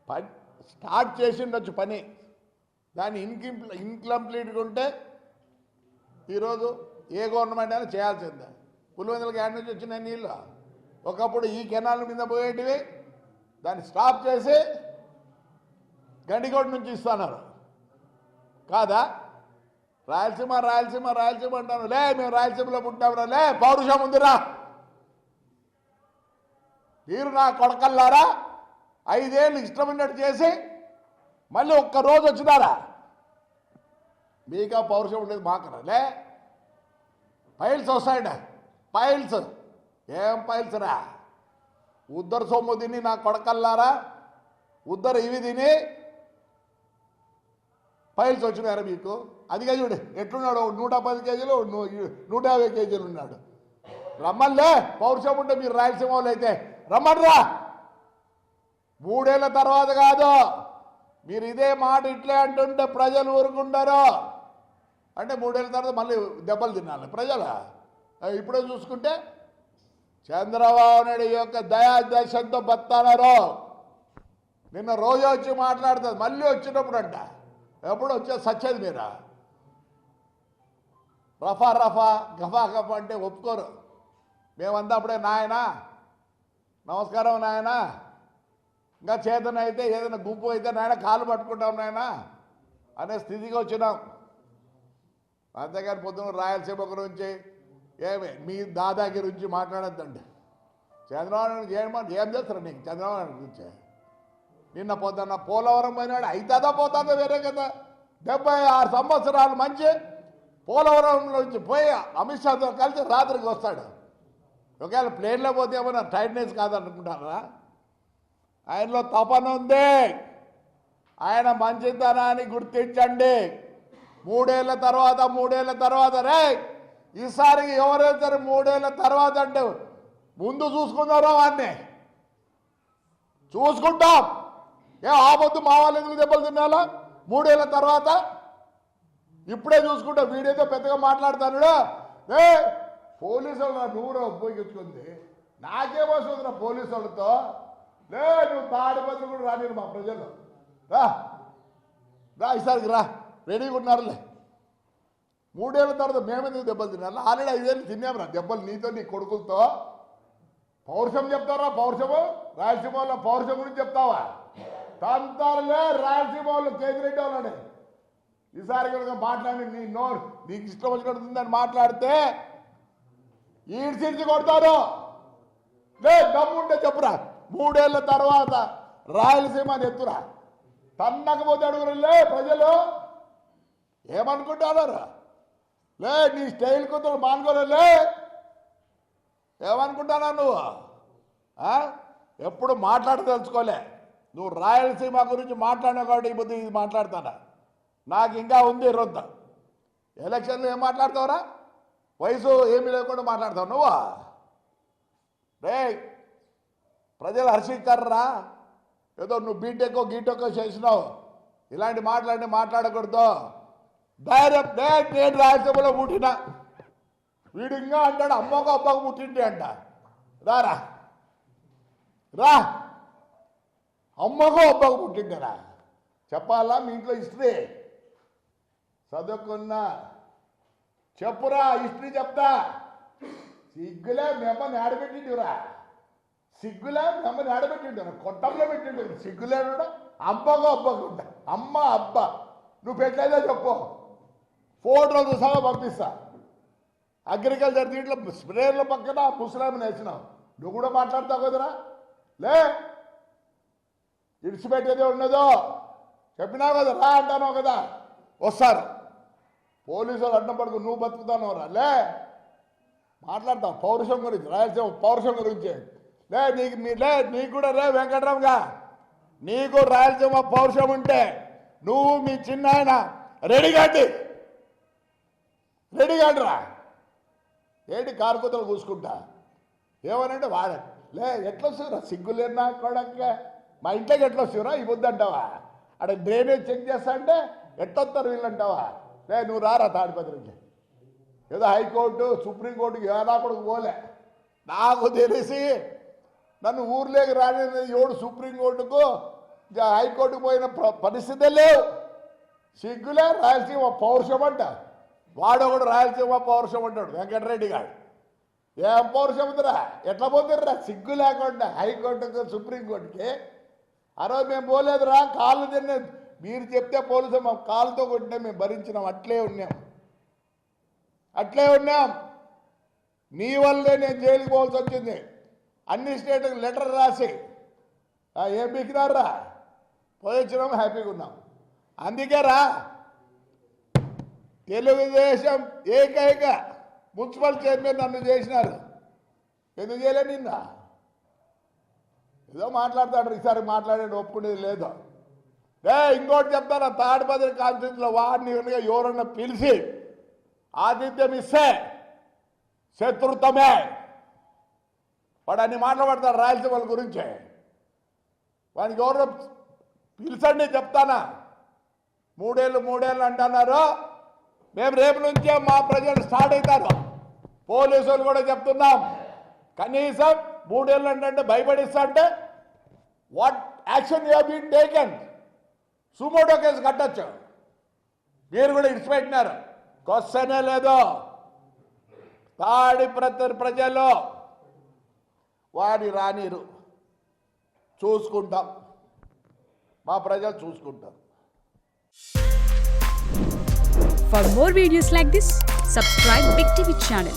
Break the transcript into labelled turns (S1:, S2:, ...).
S1: పని స్టార్ట్ చేసిండొచ్చు పని, దాన్ని ఇన్కంప్లీట్గా ఉంటే ఈరోజు ఏ గవర్నమెంట్ అయినా చేయాల్సిందే. పులివెందులకు యాడ్ నుంచి వచ్చిన నీళ్ళు ఒకప్పుడు ఈ కెనాల్ మీద పోయేటివి, దాన్ని స్టాప్ చేసి గండికోట నుంచి ఇస్తున్నారు కాదా? రాయలసీమ రాయలసీమ రాయలసీమ అంటాను. లే మేము రాయలసీమలో పుట్టామరా, లే పౌరుషం ఉందిరా. మీరు నా కొడకల్లారా 5 ఏళ్ళు ఇష్టమైనట్టు చేసి మళ్ళీ ఒక్కరోజు వచ్చినారా? మీకా పౌరుషం ఉండేది మాకరా. లే పైల్స్ వస్తాయండి, పైల్స్ ఏం పైల్స్ రా? ఉద్దరు సొమ్ము తిని నా కొడకల్లారా, ఉద్దరు ఇవి తిని పైల్స్ వచ్చినారా మీకు? అదిగా చూడు ఎట్లున్నాడు, 110 కేజీలు 150 కేజీలు ఉన్నాడు. రమ్మన్లే, పౌరుషం ఉంటే మీరు రాయలసీమ వాళ్ళు అయితే రమ్మన్రా. 3 ఏళ్ల తర్వాత కాదు, మీరు ఇదే మాట ఇట్లే అంటుంటే ప్రజలు ఊరుకుంటారు. అంటే 3 ఏళ్ల తర్వాత మళ్ళీ దెబ్బలు తినాలి ప్రజలు. ఇప్పుడే చూసుకుంటే చంద్రబాబు నాయుడు యొక్క దయాదశంతో బతానారు. నిన్న రోజు వచ్చి మాట్లాడుతుంది, మళ్ళీ వచ్చినప్పుడు అంట. ఎప్పుడు వచ్చే సచ్చేది మీరా? రఫా రఫా గఫా గఫా అంటే ఒప్పుకోరు. మేమంతా అప్పుడే నాయన నమస్కారం నాయన, ఇంకా చేతన అయితే ఏదైనా గుంపు అయితే నాయన కాలు పట్టుకుంటాం నాయన అనే స్థితికి వచ్చినాం. అంతేగాని పొద్దున్న రాయలసీమ గురించి మీ దాదాగిరి గురించి మాట్లాడద్దండి. చంద్రబాబు నాయుడు ఏం చేస్తారు నీకు? చంద్రబాబు నాయుడు గురించి నిన్న పొద్దున్న పోలవరం పోయినాడు, అవుతుందా పోతుందో వేరే కదా. 76 సంవత్సరాలు మంచి పోలవరం నుంచి పోయి అమిత్ షాతో కలిసి రాత్రికి వస్తాడు. ఒకవేళ ప్లేన్లో పోతే ఏమన్నా టైట్నెస్ కాదనుకుంటారా? ఆయనలో తపన ఉంది, ఆయన మంచితనాన్ని గుర్తించండి. 3 ఏళ్ల తర్వాత రే ఈసారికి ఎవరైనా సరే 3 ఏళ్ల తర్వాత అంటే ముందు చూసుకున్నారో వాడిని చూసుకుంటాం. ఆ పొద్దు మా వాళ్ళు ఎందుకు దెబ్బలు తినాలా? 3 ఏళ్ల తర్వాత ఇప్పుడే చూసుకుంటా. వీడేదో పెద్దగా మాట్లాడతాను. ఏ పోలీసు వాళ్ళు నా నూరు ఉపయోగించుకుంది, నాకేమొస్తుంది నా పోలీసు వాళ్ళతో? లే నువ్వు తాడిపత్రి కూడా రాని మా ప్రజలు రా ఈసారికి రా, రెడీగా ఉన్నారులే. 3 ఏళ్ల తర్వాత మేమెందుకు దెబ్బలు తినాలి? ఆల్రెడీ 5 ఏళ్ళు తిన్నాంరా దెబ్బలు నీతో నీ కొడుకులతో. పౌరుషం చెప్తారా? పౌరుషము రాయలసీమ వాళ్ళ పౌరుషం గురించి చెప్తావా? తంతారులే రాయలసీమ వాళ్ళు కేంద్రెడ్డి వాళ్ళని. ఈసారి కనుక మాట్లాడి నీ నోరు నీకు ఇష్టం వచ్చినట్టుందని మాట్లాడితే ఈడ్చిడ్చి కొడతారు. లే దమ్ముంటే చెప్పురా, 3 ఏళ్ల తర్వాత రాయలసీమ అని ఎత్తురా. తన్నకపోతే అడుగురులే ప్రజలు ఏమనుకుంటున్నారు? లే నీ స్టైల్ కూతురు మానుకోలే ఏమనుకుంటున్నా నువ్వు? ఎప్పుడు మాట్లాడదలుచుకోలే. నువ్వు రాయలసీమ గురించి మాట్లాడినా కాబట్టి ఈ బుద్ధి ఇది మాట్లాడతానా? నాకు ఇంకా ఉంది రొంత. ఎలక్షన్లు ఏం మాట్లాడతావురా? వయసు ఏమీ లేకుండా మాట్లాడతావు నువ్వు. రే ప్రజలు హర్షిస్తారా? ఏదో నువ్వు బీటెక్కో గీటెక్కో చేసినావు, ఇలాంటి మాట్లాడకూడదు. డైరెక్ట్ నేను రాయలసీమలో పుట్టినా, వీడు ఇంకా అంటాడు అమ్మకు అబ్బకు పుట్టింటి అంట. రారా రా, అమ్మకు అబ్బకు పుట్టింటరా చెప్పాలా? మీ ఇంట్లో హిస్టరీ చదువుకున్నా చెప్పురా, హిస్టరీ చెప్తా. సిగ్గులే మేమ్మని ఆడబెట్టిండురా, సిగ్గులే మేమ్మని ఆడబెట్టిండు, కొట్టంలో పెట్టిండు. సిగ్గులేడు అమ్మకు అబ్బకుంటా. అమ్మ అబ్బ నువ్వు పెట్టలేదో చెప్పు, ఫోటోలు సహా పంపిస్తా. అగ్రికల్చర్ దీంట్లో స్ప్రేర్ల పక్కన ముసలామిని వేసినావు, నువ్వు కూడా మాట్లాడతావు కదరా? లే ఇడిచిపెట్టేదే ఉండదో చెప్పినావు కదా, రా అంటావు కదా, వస్తారు పోలీసులు అడ్డం పడుకు నువ్వు బతుకుతావు రా. లే మాట్లాడతావు పౌరుషం గురించి, రాయలసీమ పౌరుషం గురించి. లే నీకు కూడా రే వెంకటరామ్గా, నీకు రాయలసీమ పౌరుషం ఉంటే నువ్వు మీ చిన్న ఆయన రెడీగాండి రా. ఏంటి కారుకూతలు కూసుకుంటా ఏమనంటే వాడ లే ఎట్లా వస్తురా? సిగ్గులేరు నా కొడక, మా ఇంట్లోకి ఎట్లా వస్తురా ఈ బుద్ధి అంటావా? అక్కడ డ్రైనేజ్ చెక్ చేస్తా అంటే ఎట్టొస్తారు వీళ్ళంటావా? లే నువ్వు రారా తాడిపత్రికి. ఏదో హైకోర్టు సుప్రీంకోర్టుకి ఏదా కూడా పోలే. నాకు తెలిసి నన్ను ఊర్లోకి రాని ఎవడు సుప్రీంకోర్టుకు హైకోర్టుకు పోయిన పరిస్థితే లేవు. సిగ్గులే రాయలసీమ పౌరుషం అంట. వాడొకడు రాయలసీమ పౌరుషం అంటాడు వెంకటరెడ్డి గారు. ఏం పౌరుషం ఉందిరా? ఎట్లా పోతుర్రా సిగ్గు లేకుండా హైకోర్టుకు సుప్రీంకోర్టుకి? ఆ రోజు మేము పోలేదురా, కాళ్ళు తిన్నా. మీరు చెప్తే పోలీసు మా కాళ్ళతో కొట్టినా మేము భరించినాం. అట్లే ఉన్నాం. నీ వల్లే నేను జైలుకి పోవాల్సి వచ్చింది. అన్ని స్టేట్లకు లెటర్ రాసి ఏం బిగినారా పోయొచ్చినాం, హ్యాపీగా ఉన్నాం. అందుకే రా తెలుగుదేశం ఏకైక మున్సిపల్ చైర్మన్ నన్ను చేసినారు. ఎందుకు చేయలే నిన్న? ఏదో మాట్లాడతాడు, ఈసారి మాట్లాడేది ఒప్పుకునేది లేదు. ఇంకోటి చెప్తాను, తాడిపత్రి కాన్స్టిట్యూన్సీలో వారిని ఎవరన్నా పిలిచి ఆతిథ్యం ఇస్తే శత్రుత్వమే. వాడు అన్ని మాట్లాడతాడు రాయలసీమ గురించి. వానికి ఎవరో పిలిచండి చెప్తానా. 3 ఏళ్ళు అంటున్నారు. మేము రేపు నుంచే మా ప్రజలు స్టార్ట్ అవుతారు. పోలీసులు కూడా చెప్తున్నాం, కనీసం 3 ఏళ్ళు అంటే భయపడిస్తా అంటే what action you been taken. Suo motu case కట్టచ్చు. మీరు కూడా ఇడిచిపెట్టినారు. క్వశ్చనే లేదు. తాడిపత్రి ప్రజలు వారి రానీరు చూసుకుంటాం. మా ప్రజలు చూసుకుంటారు.
S2: For more videos like this, subscribe Big TV channel.